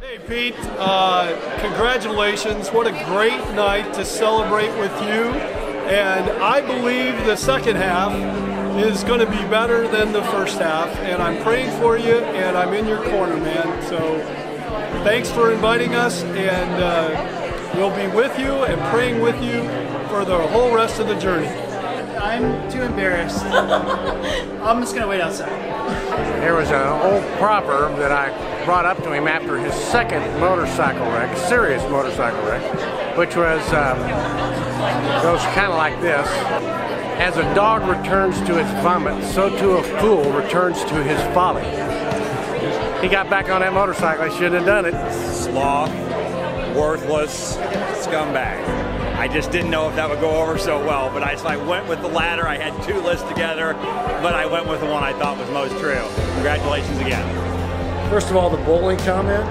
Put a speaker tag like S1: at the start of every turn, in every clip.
S1: Hey Pete, congratulations. What a great night to celebrate with you. And I believe the second half is going to be better than the first half. And I'm praying for you, and I'm in your corner, man. So thanks for inviting us, and we'll be with you and praying with you for the whole rest of the journey.
S2: I'm too embarrassed. I'm just going to wait outside.
S3: There was an old proverb that I brought up to him after his second motorcycle wreck, serious motorcycle wreck, which was goes kind of like this: as a dog returns to its vomit, so too a fool returns to his folly. He got back on that motorcycle. He shouldn't have done it.
S4: Sloth, worthless, scumbag. I just didn't know if that would go over so well, but so I went with the latter. I had two lists together, but I went with the one I thought was most true. Congratulations again.
S5: First of all, the bowling comment.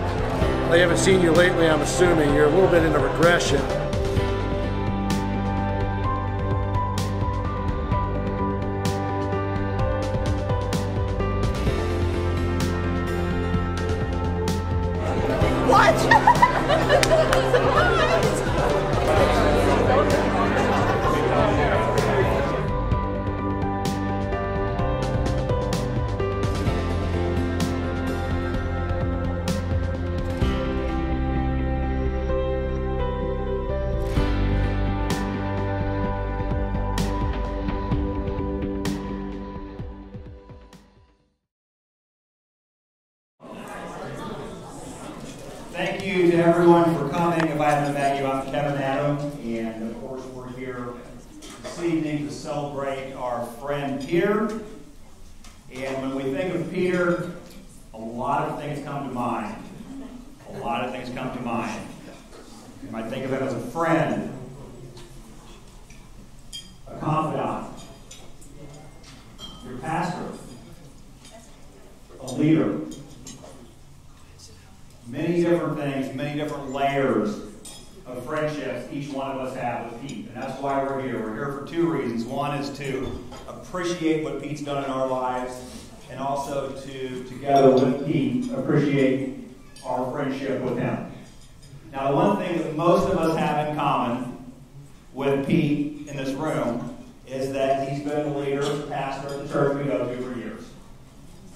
S5: They haven't seen you lately, I'm assuming. You're a little bit in a regression.
S6: What?
S7: Thank you to everyone for coming. If I haven't met you, I'm Kevin Adam, and of course we're here this evening to celebrate our friend Peter. And when we think of Peter, a lot of things come to mind. A lot of things come to mind. You might think of him as a friend, a confidant, your pastor, a leader. Many different things, many different layers of friendships each one of us have with Pete. And that's why we're here. We're here for two reasons. One is to appreciate what Pete's done in our lives, and also to, together with Pete, appreciate our friendship with him. Now, the one thing that most of us have in common with Pete in this room is that he's been the leader, pastor of the church we go to for years.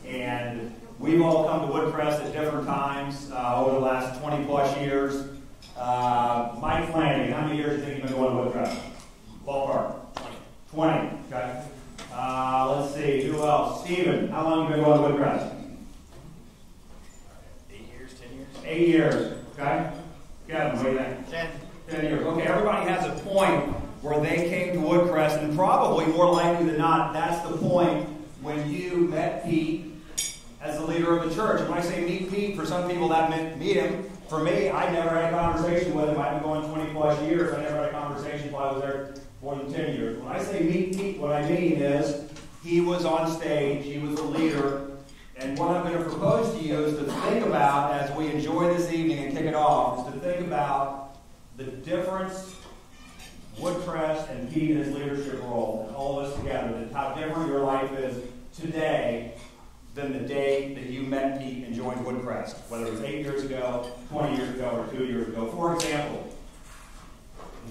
S7: And we've all come to Woodcrest at different times over the last 20 plus years. Mike Flanagan, how many years do you think you've been going to Woodcrest? Ballpark? 20. Okay. Let's see, who else? Stephen, how long have you been going to Woodcrest?
S4: 8 years, 10 years?
S7: 8 years. Okay. Kevin, what do you think? 10 years. Okay, everybody has a point where they came to Woodcrest, and probably more likely than not, that's the point when you met Pete as the leader of the church. And when I say meet Pete, for some people that meant meet him. For me, I never had a conversation with him. I've been going 20 plus years. I never had a conversation while I was there more than 10 years. When I say meet Pete, what I mean is he was on stage, he was a leader, and what I'm going to propose to you is to think about, as we enjoy this evening and kick it off, is to think about the difference Woodcrest and Pete in his leadership role, and all of us together, and how different your life is today than the day that you met Pete and joined Woodcrest, whether it was 8 years ago, 20 years ago, or 2 years ago. For example,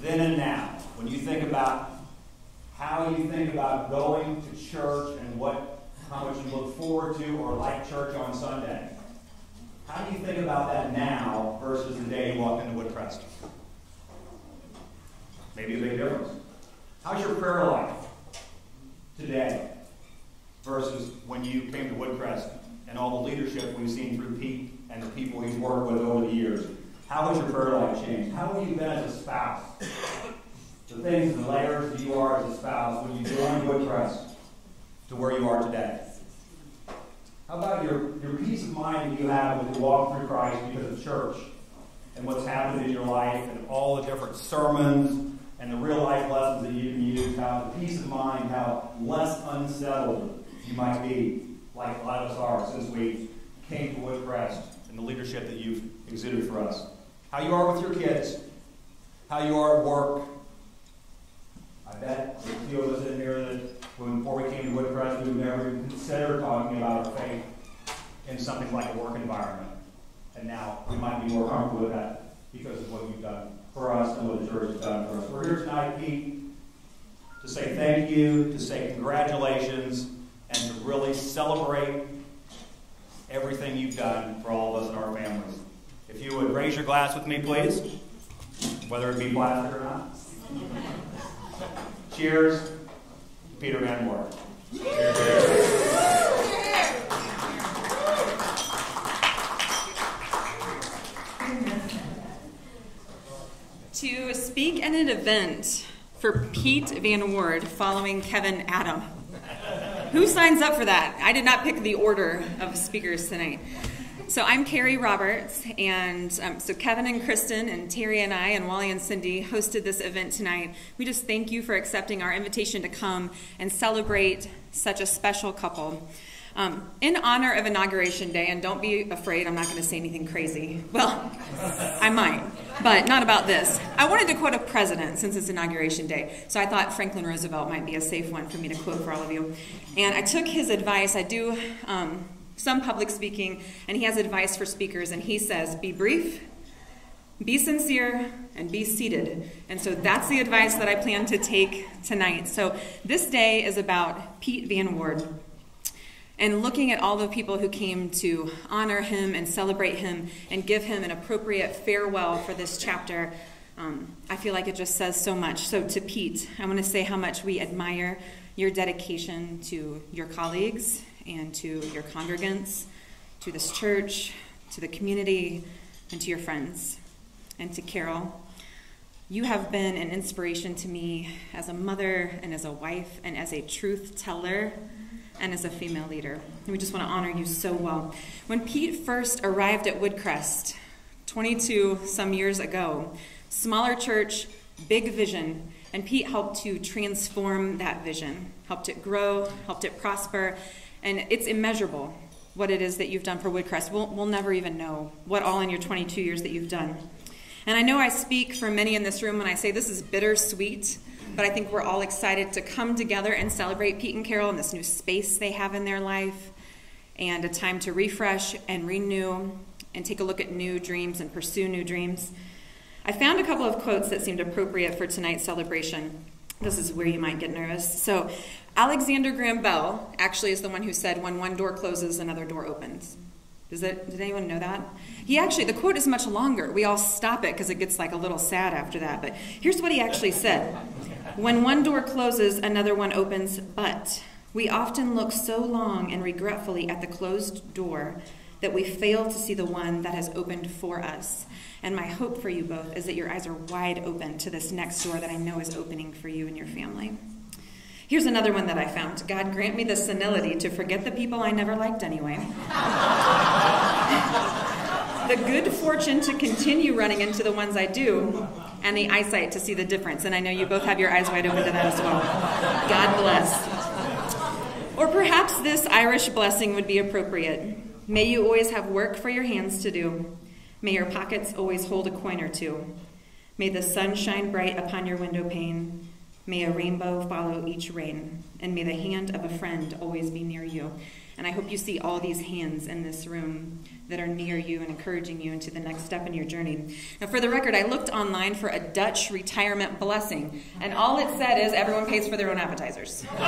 S7: then and now, when you think about how you think about going to church and how much you look forward to or like church on Sunday, how do you think about that now versus the day you walked into Woodcrest? Maybe a big difference. How's your prayer life today versus when you came to Woodcrest and all the leadership we've seen through Pete and the people he's worked with over the years? How has your prayer life changed? How have you been as a spouse? The things, the layers that you are as a spouse when you joined Woodcrest to where you are today. How about your peace of mind that you have when you walk through Christ because of church and what's happened in your life and all the different sermons and the real life lessons that you can use, how the peace of mind, how less unsettled you might be, like a lot of us are since we came to Woodcrest, and the leadership that you've exhibited for us. How you are with your kids, how you are at work. I bet there's a few of us in here that before we came to Woodcrest, we would never even consider talking about our faith in something like a work environment. And now we might be more comfortable with that because of what you've done for us and what the church has done for us. We're here tonight, Pete, to say thank you, to say congratulations, and to really celebrate everything you've done for all of us and our families. If you would raise your glass with me, please, whether it be plastic or not. Cheers, Peter Van Waarde.
S6: To speak at an event for Piet Van Waarde following Kevin Adam. Who signs up for that? I did not pick the order of speakers tonight. So I'm Kerri Roberts, and so Kevin and Kristin and Terry and I and Wally and Cindy hosted this event tonight. We just thank you for accepting our invitation to come and celebrate such a special couple. In honor of Inauguration Day, and don't be afraid, I'm not going to say anything crazy. Well, I might, but not about this. I wanted to quote a president since it's Inauguration Day, so I thought Franklin Roosevelt might be a safe one for me to quote for all of you. And I took his advice. I do some public speaking, and he has advice for speakers, and he says, be brief, be sincere, and be seated. And so that's the advice that I plan to take tonight. So this day is about Piet Van Waarde, and looking at all the people who came to honor him and celebrate him and give him an appropriate farewell for this chapter, I feel like it just says so much. So to Piet, I want to say how much we admire your dedication to your colleagues and to your congregants, to this church, to the community, and to your friends. And to Carol, you have been an inspiration to me as a mother and as a wife and as a truth teller and as a female leader. And we just want to honor you so well. When Piet first arrived at Woodcrest 22 some years ago, smaller church, big vision, and Piet helped to transform that vision, helped it grow, helped it prosper, and it's immeasurable what it is that you've done for Woodcrest. We'll never even know what all in your 22 years that you've done. And I know I speak for many in this room when I say this is bittersweet, but I think we're all excited to come together and celebrate Piet and Carol in this new space they have in their life, and a time to refresh and renew and take a look at new dreams and pursue new dreams. I found a couple of quotes that seemed appropriate for tonight's celebration. This is where you might get nervous. So Alexander Graham Bell actually is the one who said, when one door closes, another door opens. Did anyone know that? The quote is much longer. We all stop it because it gets like a little sad after that. But here's what he actually said. When one door closes, another one opens, but we often look so long and regretfully at the closed door that we fail to see the one that has opened for us. And my hope for you both is that your eyes are wide open to this next door that I know is opening for you and your family. Here's another one that I found. God grant me the senility to forget the people I never liked anyway. The good fortune to continue running into the ones I do, and the eyesight to see the difference. And I know you both have your eyes wide open to that as well. God bless. Or perhaps this Irish blessing would be appropriate. May you always have work for your hands to do. May your pockets always hold a coin or two. May the sun shine bright upon your window pane. May a rainbow follow each rain. And may the hand of a friend always be near you. And I hope you see all these hands in this room that are near you and encouraging you into the next step in your journey. Now, for the record, I looked online for a Dutch retirement blessing, and all it said is everyone pays for their own appetizers. So Kevin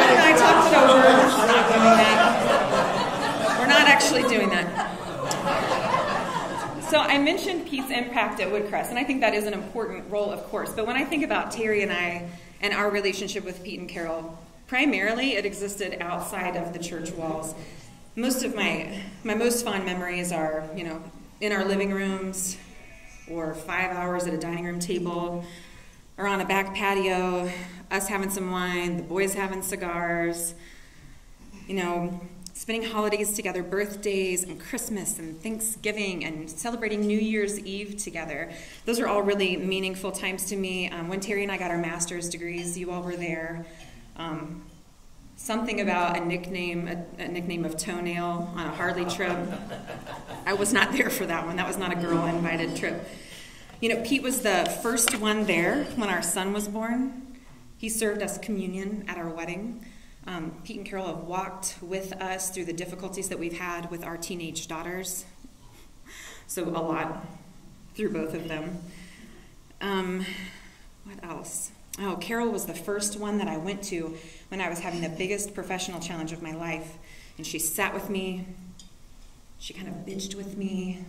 S6: and I talked it over. We're not doing that. We're not actually doing that. So I mentioned Piet's impact at Woodcrest, and I think that is an important role, of course. But when I think about Terry and I and our relationship with Piet and Carol, primarily it existed outside of the church walls. Most of my most fond memories are, in our living rooms, or 5 hours at a dining room table, or on a back patio, us having some wine, the boys having cigars, spending holidays together, birthdays and Christmas and Thanksgiving, and celebrating New Year's Eve together. Those are all really meaningful times to me. When Terry and I got our master's degrees, you all were there. Something about a nickname of Toenail on a Harley trip. I was not there for that one. That was not a girl-invited trip. Piet was the first one there when our son was born. He served us communion at our wedding. Pete and Carol have walked with us through the difficulties that we've had with our teenage daughters. So a lot through both of them. What else? Oh, Carol was the first one that I went to when I was having the biggest professional challenge of my life. And she sat with me. She kind of bitched with me.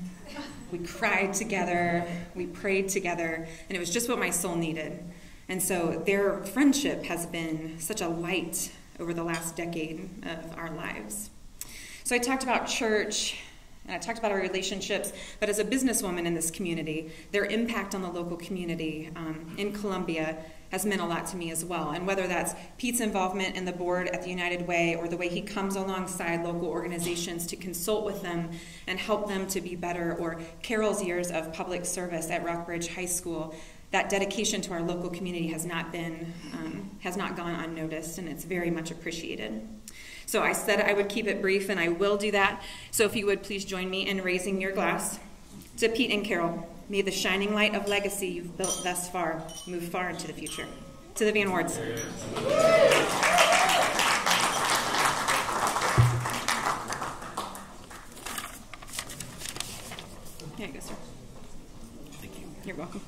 S6: We cried together. We prayed together. And it was just what my soul needed. And so their friendship has been such a light over the last decade of our lives. So I talked about church, and I talked about our relationships, but as a businesswoman in this community, their impact on the local community in Columbia has meant a lot to me as well. And whether that's Pete's involvement in the board at the United Way, or the way he comes alongside local organizations to consult with them and help them to be better, or Carol's years of public service at Rockbridge High School, that dedication to our local community has not gone unnoticed, and it's very much appreciated. So I said I would keep it brief, and I will do that. So if you would please join me in raising your glass to Pete and Carol. May the shining light of legacy you've built thus far move far into the future. To the Van Waardes. Here you go, sir. Thank you. You're welcome.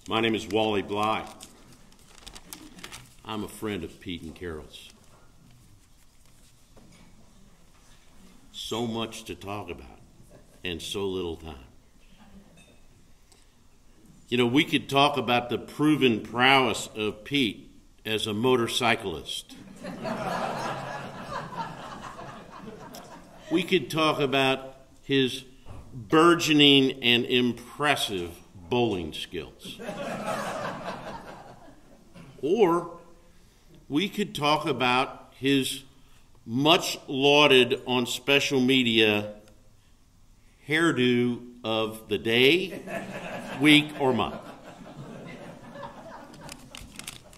S8: My name is Wally Bley. I'm a friend of Pete and Carol's. So much to talk about and so little time. You know, we could talk about the proven prowess of Pete as a motorcyclist. We could talk about his burgeoning and impressive bowling skills. Or we could talk about his much lauded on special media hairdo of the day, week, or month.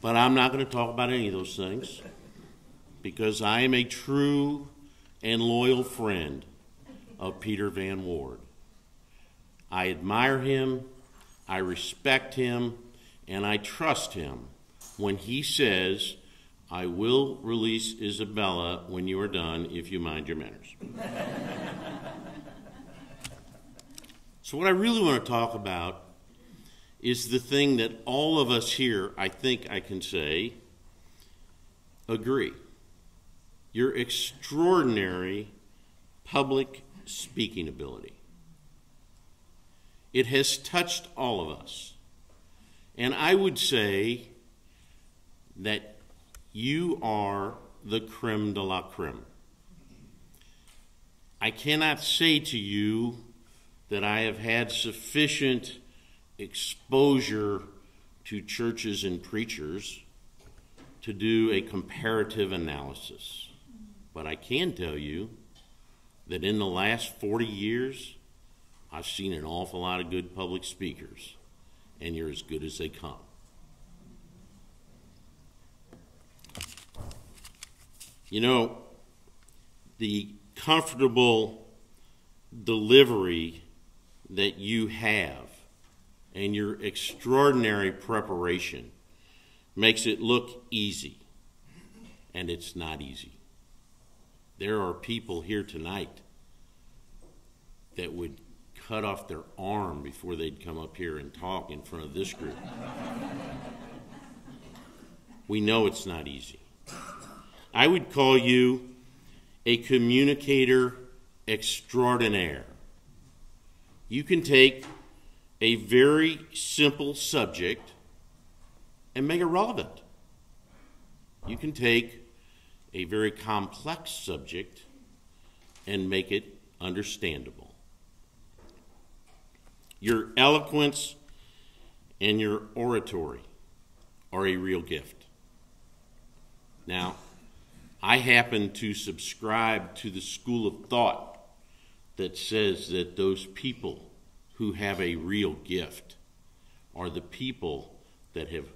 S8: But I'm not going to talk about any of those things because I am a true and loyal friend of Piet Van Waarde. I admire him, I respect him, and I trust him when he says, "I will release Isabella when you are done if you mind your manners." So what I really want to talk about is the thing that all of us here, I think I can say, agree. Your extraordinary public speaking ability. It has touched all of us. And I would say that you are the creme de la creme. I cannot say to you that I have had sufficient exposure to churches and preachers to do a comparative analysis. But I can tell you that in the last 40 years, I've seen an awful lot of good public speakers, and you're as good as they come. You know, the comfortable delivery that you have and your extraordinary preparation makes it look easy, and it's not easy. There are people here tonight that would cut off their arm before they'd come up here and talk in front of this group. We know it's not easy. I would call you a communicator extraordinaire. You can take a very simple subject and make it relevant. You can take a very complex subject and make it understandable. Your eloquence and your oratory are a real gift. Now, I happen to subscribe to the school of thought that says that those people who have a real gift are the people that have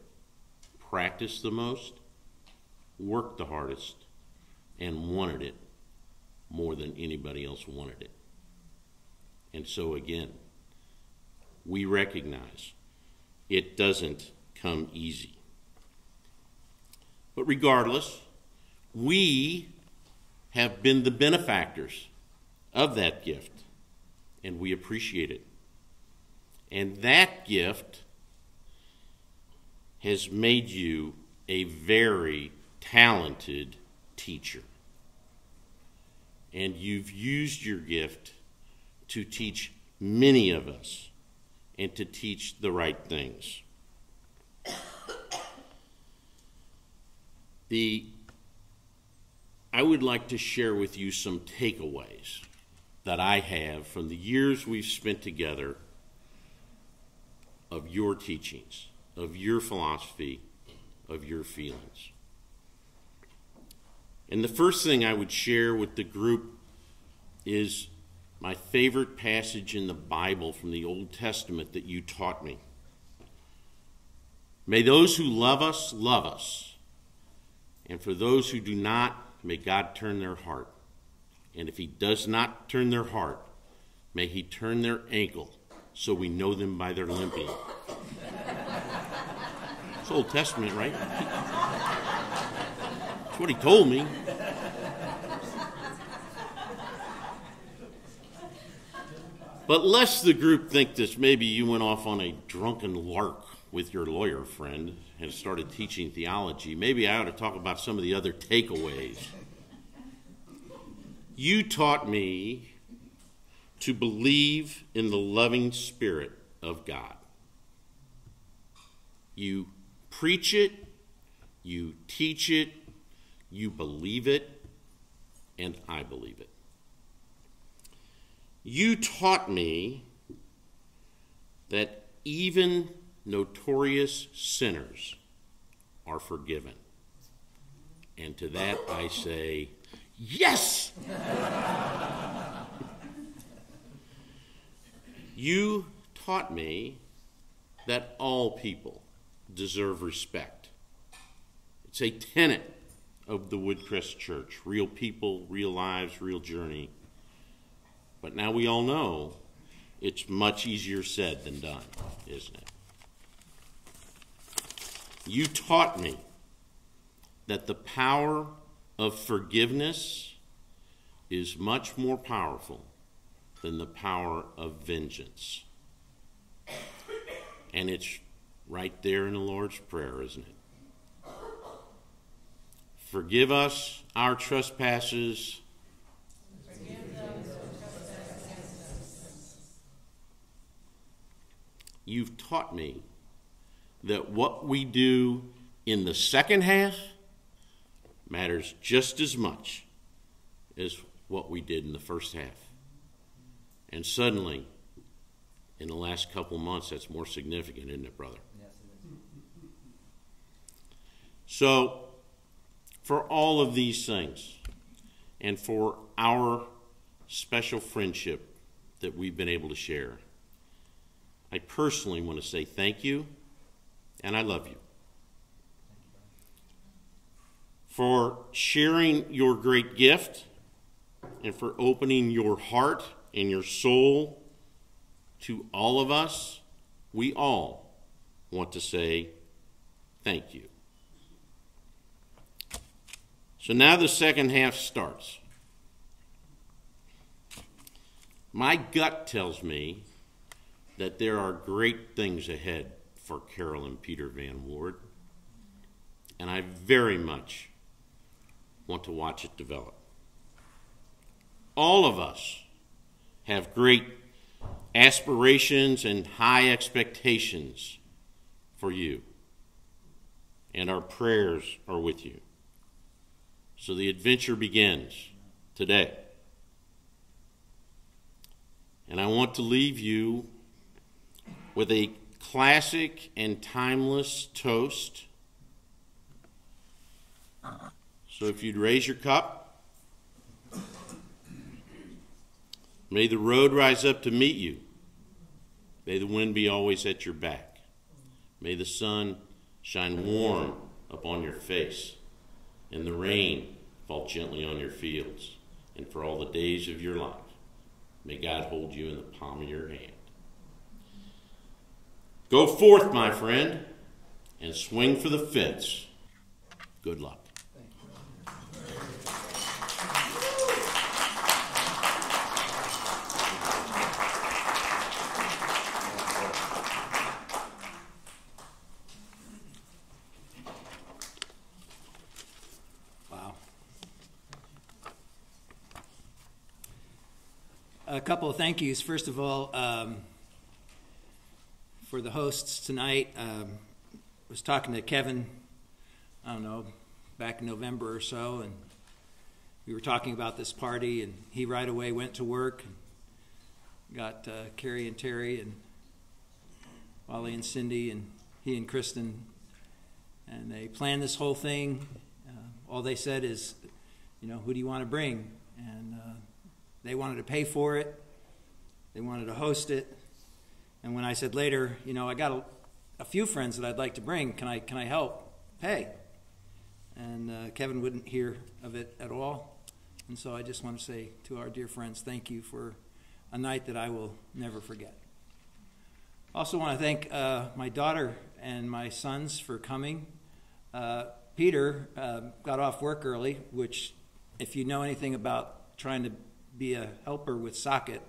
S8: practiced the most, worked the hardest, and wanted it more than anybody else wanted it. And so again, we recognize it doesn't come easy. But regardless, we have been the benefactors of that gift, and we appreciate it. And that gift has made you a very talented teacher. And you've used your gift to teach many of us and to teach the right things. I would like to share with you some takeaways that I have from the years we've spent together of your teachings, of your philosophy, of your feelings. And the first thing I would share with the group is my favorite passage in the Bible from the Old Testament that you taught me. May those who love us, and for those who do not, may God turn their heart. And if he does not turn their heart, may he turn their ankle so we know them by their limping. It's Old Testament, right? That's what he told me. But lest the group think this, maybe you went off on a drunken lark with your lawyer friend and started teaching theology, maybe I ought to talk about some of the other takeaways. You taught me to believe in the loving Spirit of God. You preach it, you teach it, you believe it, and I believe it. You taught me that even notorious sinners are forgiven. And to that I say, yes! You taught me that all people deserve respect. It's a tenet of the Woodcrest Church. Real people, real lives, real journey. But now we all know it's much easier said than done, isn't it? You taught me that the power of forgiveness is much more powerful than the power of vengeance. And it's right there in the Lord's Prayer, isn't it? Forgive us our trespasses. You've taught me that what we do in the second half matters just as much as what we did in the first half. And suddenly, in the last couple months, that's more significant, isn't it, brother? Yes, it is. So, for all of these things, and for our special friendship that we've been able to share, I personally want to say thank you, and I love you. For sharing your great gift, and for opening your heart and your soul to all of us. We all want to say thank you. So now the second half starts. My gut tells me that there are great things ahead for Carol and Peter Van Waarde, and I very much want to watch it develop. All of us have great aspirations and high expectations for you, and our prayers are with you. So the adventure begins today. And I want to leave you with a classic and timeless toast. So if you'd raise your cup. May the road rise up to meet you. May the wind be always at your back. May the sun shine warm upon your face, and the rain fall gently on your fields. And for all the days of your life, may God hold you in the palm of your hand. Go forth, my friend, and swing for the fence. Good luck.
S9: A couple of thank yous. First of all, for the hosts tonight, I was talking to Kevin, I don't know, back in November or so, and we were talking about this party, and he right away went to work and got Kerri and Terry and Wally and Cindy, and he and Kristin, and they planned this whole thing. All they said is, you know, who do you want to bring? And they wanted to pay for it. They wanted to host it. And when I said later, you know, I got a few friends that I'd like to bring. Can I help pay? And Kevin wouldn't hear of it at all. And so I just want to say to our dear friends, thank you for a night that I will never forget. Also want to thank my daughter and my sons for coming. Peter got off work early, which if you know anything about trying to be a helper with Socket,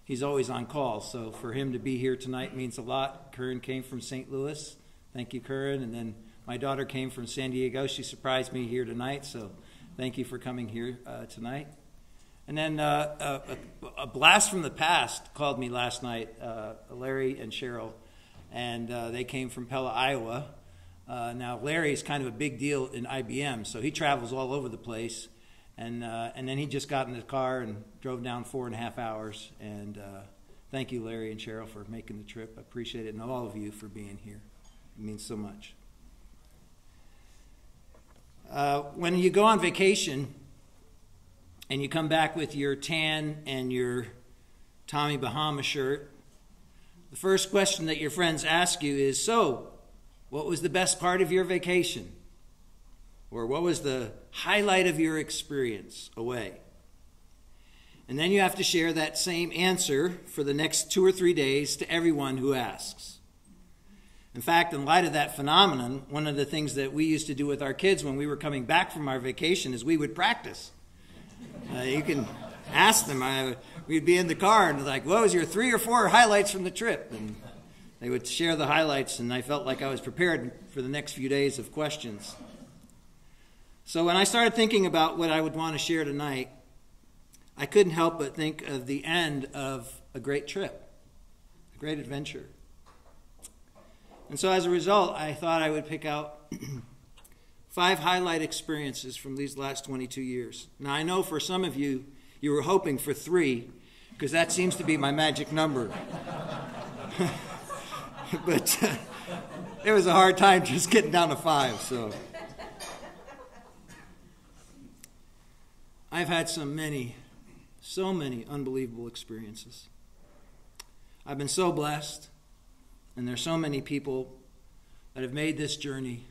S9: he's always on call. So for him to be here tonight means a lot. Curran came from St. Louis. Thank you, Curran. And then my daughter came from San Diego. She surprised me here tonight, so thank you for coming here tonight. And then a blast from the past called me last night, Larry and Cheryl, and they came from Pella, Iowa. Now, Larry is kind of a big deal in IBM, so he travels all over the place. And then he just got in the car and drove down 4.5 hours. And thank you, Larry and Cheryl, for making the trip. I appreciate it, and all of you for being here. It means so much. When you go on vacation and you come back with your tan and your Tommy Bahama shirt, the first question that your friends ask you is, so, what was the best part of your vacation? Or what was the highlight of your experience away? And then you have to share that same answer for the next 2 or 3 days to everyone who asks. In fact, in light of that phenomenon, one of the things that we used to do with our kids when we were coming back from our vacation is we would practice. You can ask them. We'd be in the car and like, what was your 3 or 4 highlights from the trip? And they would share the highlights, and I felt like I was prepared for the next few days of questions. So when I started thinking about what I would want to share tonight, I couldn't help but think of the end of a great trip, a great adventure. And so as a result, I thought I would pick out 5 highlight experiences from these last 22 years. Now, I know for some of you, you were hoping for 3, because that seems to be my magic number. But it was a hard time just getting down to 5, so... I've had so many unbelievable experiences. I've been so blessed, and there's so many people that have made this journey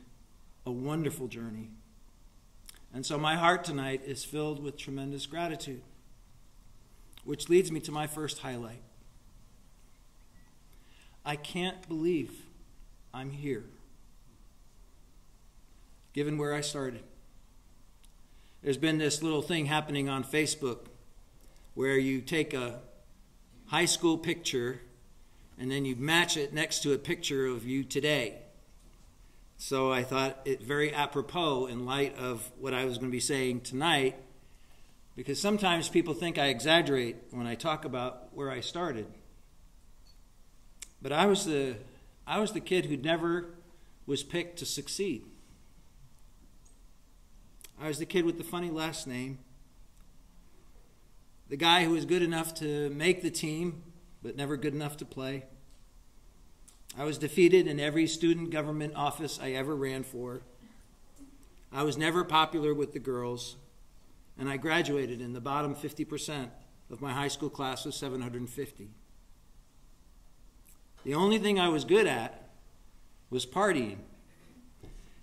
S9: a wonderful journey. And so my heart tonight is filled with tremendous gratitude, which leads me to my first highlight. I can't believe I'm here, given where I started. There's been this little thing happening on Facebook where you take a high school picture and then you match it next to a picture of you today. So I thought it very apropos in light of what I was going to be saying tonight, because sometimes people think I exaggerate when I talk about where I started. But I was the kid who never was picked to succeed. I was the kid with the funny last name, the guy who was good enough to make the team, but never good enough to play. I was defeated in every student government office I ever ran for. I was never popular with the girls, and I graduated in the bottom 50% of my high school class of 750. The only thing I was good at was partying.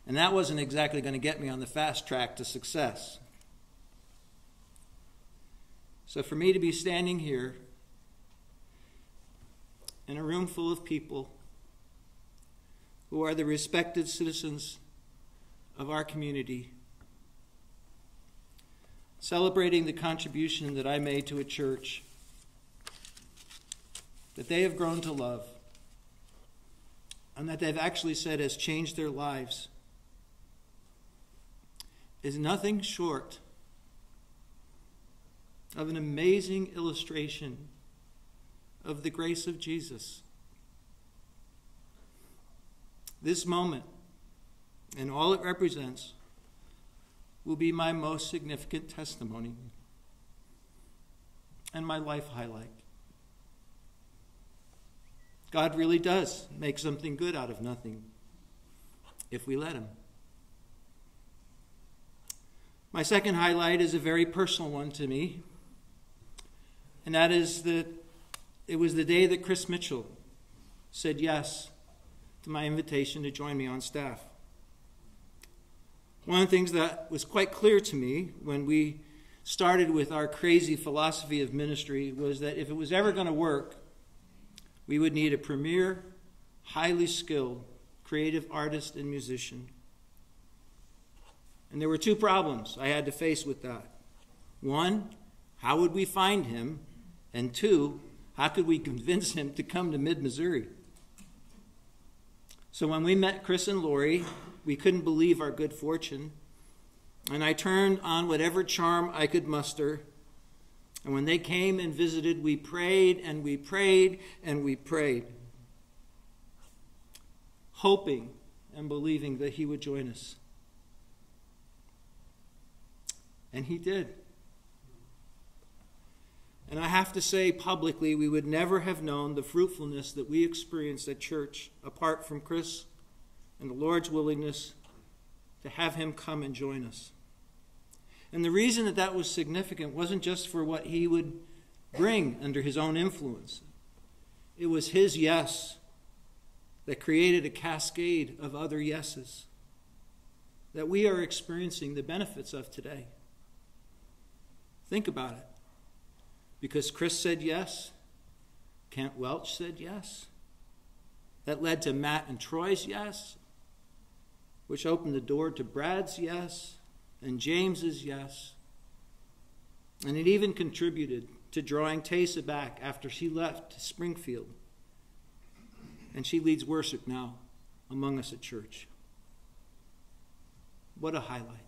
S9: And that wasn't exactly going to get me on the fast track to success. So for me to be standing here in a room full of people who are the respected citizens of our community, celebrating the contribution that I made to a church that they have grown to love and that they've actually said has changed their lives, is nothing short of an amazing illustration of the grace of Jesus. This moment and all it represents will be my most significant testimony and my life highlight. God really does make something good out of nothing if we let him. My second highlight is a very personal one to me, and that is that it was the day that Chris Mitchell said yes to my invitation to join me on staff. One of the things that was quite clear to me when we started with our crazy philosophy of ministry was that if it was ever going to work, we would need a premier, highly skilled, creative artist and musician. And there were two problems I had to face with that. One, how would we find him? And two, how could we convince him to come to mid-Missouri? So when we met Chris and Lori, we couldn't believe our good fortune. And I turned on whatever charm I could muster. And when they came and visited, we prayed and we prayed and we prayed, hoping and believing that he would join us. And he did. And I have to say publicly, we would never have known the fruitfulness that we experienced at church apart from Chris and the Lord's willingness to have him come and join us. And the reason that that was significant wasn't just for what he would bring under his own influence. It was his yes that created a cascade of other yeses that we are experiencing the benefits of today. Think about it. Because Chris said yes, Kent Welch said yes. That led to Matt and Troy's yes, which opened the door to Brad's yes and James's yes. And it even contributed to drawing Taysa back after she left Springfield. And she leads worship now among us at church. What a highlight.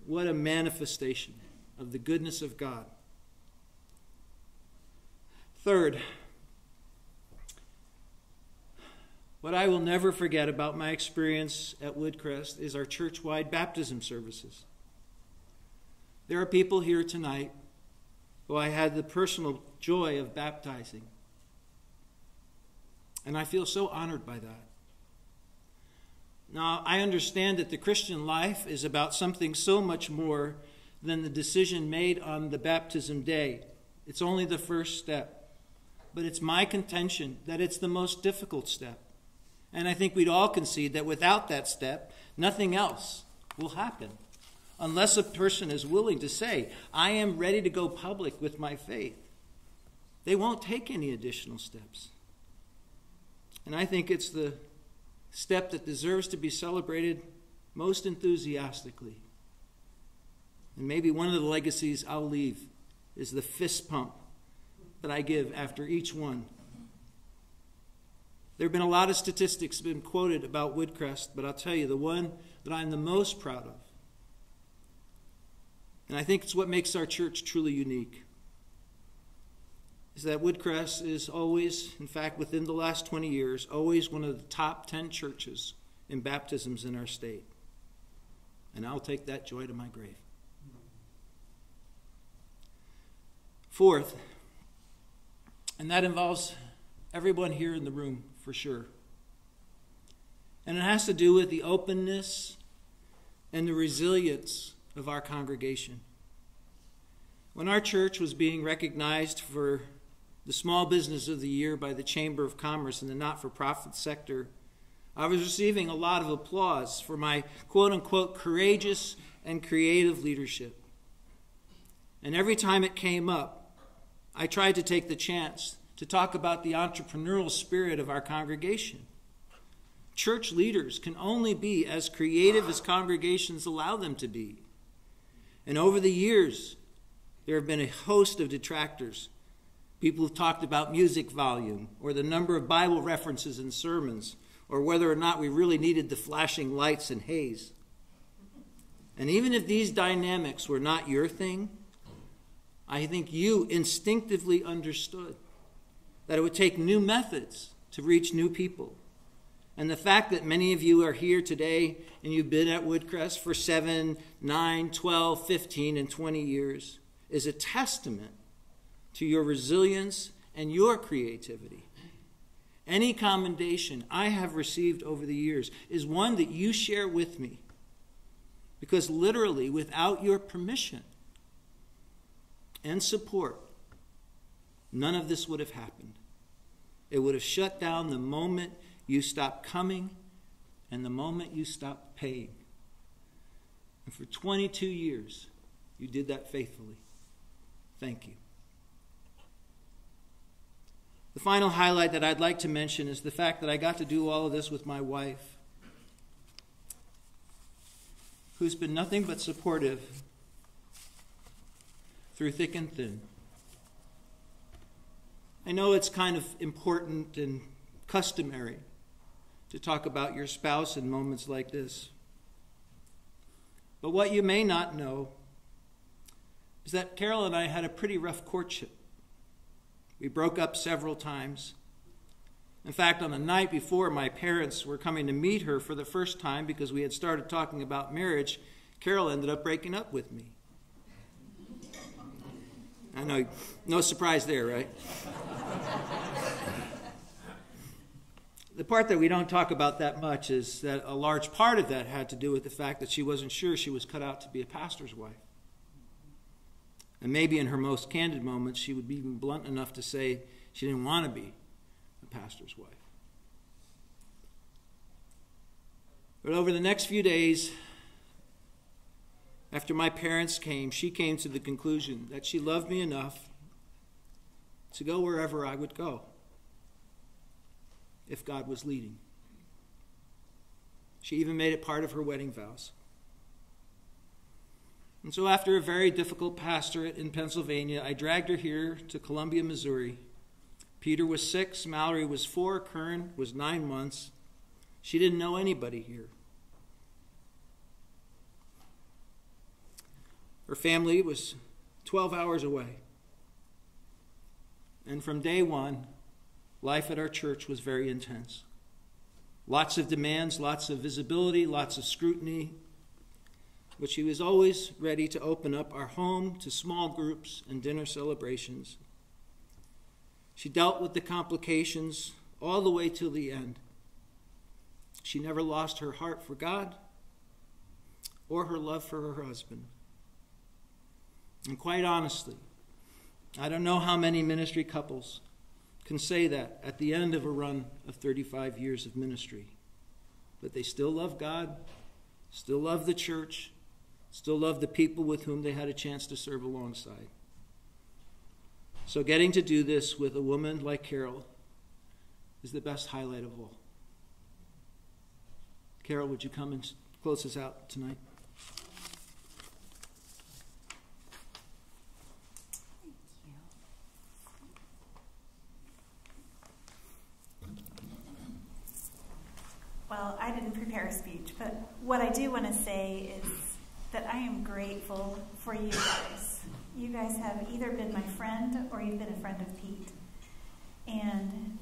S9: What a manifestation of the goodness of God. Third, what I will never forget about my experience at Woodcrest is our church-wide baptism services. There are people here tonight who I had the personal joy of baptizing. And I feel so honored by that. Now, I understand that the Christian life is about something so much more than the decision made on the baptism day. It's only the first step. But it's my contention that it's the most difficult step. And I think we'd all concede that without that step, nothing else will happen. Unless a person is willing to say, I am ready to go public with my faith. They won't take any additional steps. And I think it's the step that deserves to be celebrated most enthusiastically. And maybe one of the legacies I'll leave is the fist pump that I give after each one. There have been a lot of statistics been quoted about Woodcrest, but I'll tell you the one that I'm the most proud of, and I think it's what makes our church truly unique, is that Woodcrest is always, in fact, within the last 20 years, always one of the top 10 churches in baptisms in our state. And I'll take that joy to my grave. Fourth, and that involves everyone here in the room for sure. And it has to do with the openness and the resilience of our congregation. When our church was being recognized for the Small Business of the Year by the Chamber of Commerce in the not-for-profit sector, I was receiving a lot of applause for my quote-unquote courageous and creative leadership. And every time it came up, I tried to take the chance to talk about the entrepreneurial spirit of our congregation. Church leaders can only be as creative as congregations allow them to be. And over the years, there have been a host of detractors. People who've talked about music volume, or the number of Bible references in sermons, or whether or not we really needed the flashing lights and haze. And even if these dynamics were not your thing, I think you instinctively understood that it would take new methods to reach new people. And the fact that many of you are here today and you've been at Woodcrest for 7, 9, 12, 15, and 20 years is a testament to your resilience and your creativity. Any commendation I have received over the years is one that you share with me, because literally without your permission and support, none of this would have happened. It would have shut down the moment you stopped coming and the moment you stopped paying. And for 22 years, you did that faithfully. Thank you. The final highlight that I'd like to mention is the fact that I got to do all of this with my wife, who's been nothing but supportive through thick and thin. I know it's kind of important and customary to talk about your spouse in moments like this. But what you may not know is that Carol and I had a pretty rough courtship. We broke up several times. In fact, on the night before my parents were coming to meet her for the first time because we had started talking about marriage, Carol ended up breaking up with me. I know, no surprise there, right? The part that we don't talk about that much is that a large part of that had to do with the fact that she wasn't sure she was cut out to be a pastor's wife. And maybe in her most candid moments, she would be even blunt enough to say she didn't want to be a pastor's wife. But over the next few days, after my parents came, she came to the conclusion that she loved me enough to go wherever I would go, if God was leading. She even made it part of her wedding vows. And so after a very difficult pastorate in Pennsylvania, I dragged her here to Columbia, Missouri. Peter was 6, Mallory was 4, Kern was 9 months. She didn't know anybody here. Her family was 12 hours away. And from day one, life at our church was very intense. Lots of demands, lots of visibility, lots of scrutiny. But she was always ready to open up our home to small groups and dinner celebrations. She dealt with the complications all the way till the end. She never lost her heart for God or her love for her husband. And quite honestly, I don't know how many ministry couples can say that at the end of a run of 35 years of ministry. But they still love God, still love the church, still love the people with whom they had a chance to serve alongside. So getting to do this with a woman like Carol is the best highlight of all. Carol, would you come and close us out tonight?
S10: Well, I didn't prepare a speech, but what I do want to say is that I am grateful for you guys. You guys have either been my friend or you've been a friend of Pete. And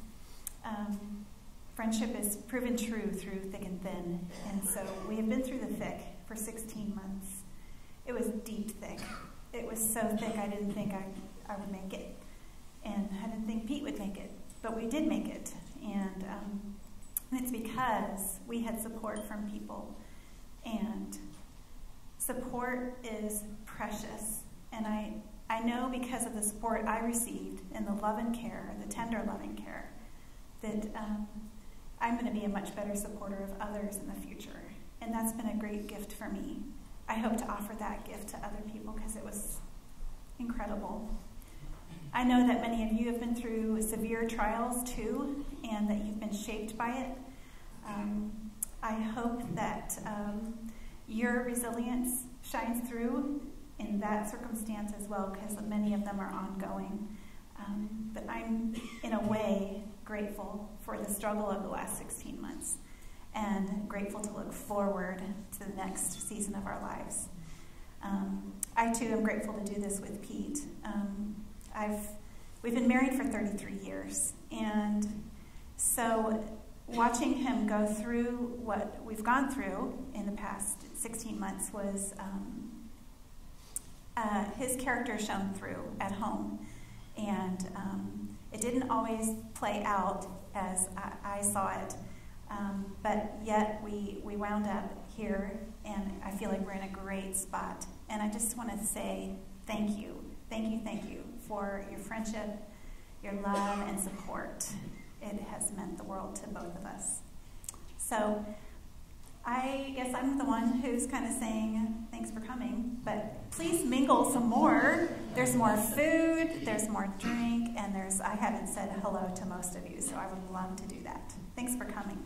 S10: friendship is proven true through thick and thin. And so we have been through the thick for 16 months. It was deep thick. It was so thick I didn't think I would make it. And I didn't think Pete would make it. But we did make it. And it's because we had support from people. And support is precious. And I know because of the support I received and the love and care, the tender love and care, that I'm going to be a much better supporter of others in the future. And that's been a great gift for me. I hope to offer that gift to other people because it was incredible. I know that many of you have been through severe trials too, and that you've been shaped by it. I hope that your resilience shines through in that circumstance as well, because many of them are ongoing. But I'm, in a way, grateful for the struggle of the last 16 months and grateful to look forward to the next season of our lives. I, too, am grateful to do this with Pete. We've been married for 33 years, and so watching him go through what we've gone through in the past 16 months was his character shone through at home. And it didn't always play out as I saw it, but yet we wound up here, and I feel like we're in a great spot. And I just want to say thank you for your friendship, your love, and support. It has meant the world to both of us. So I guess I'm the one who's kind of saying thanks for coming, but please mingle some more. There's more food, there's more drink, and I haven't said hello to most of you, so I would love to do that. Thanks for coming.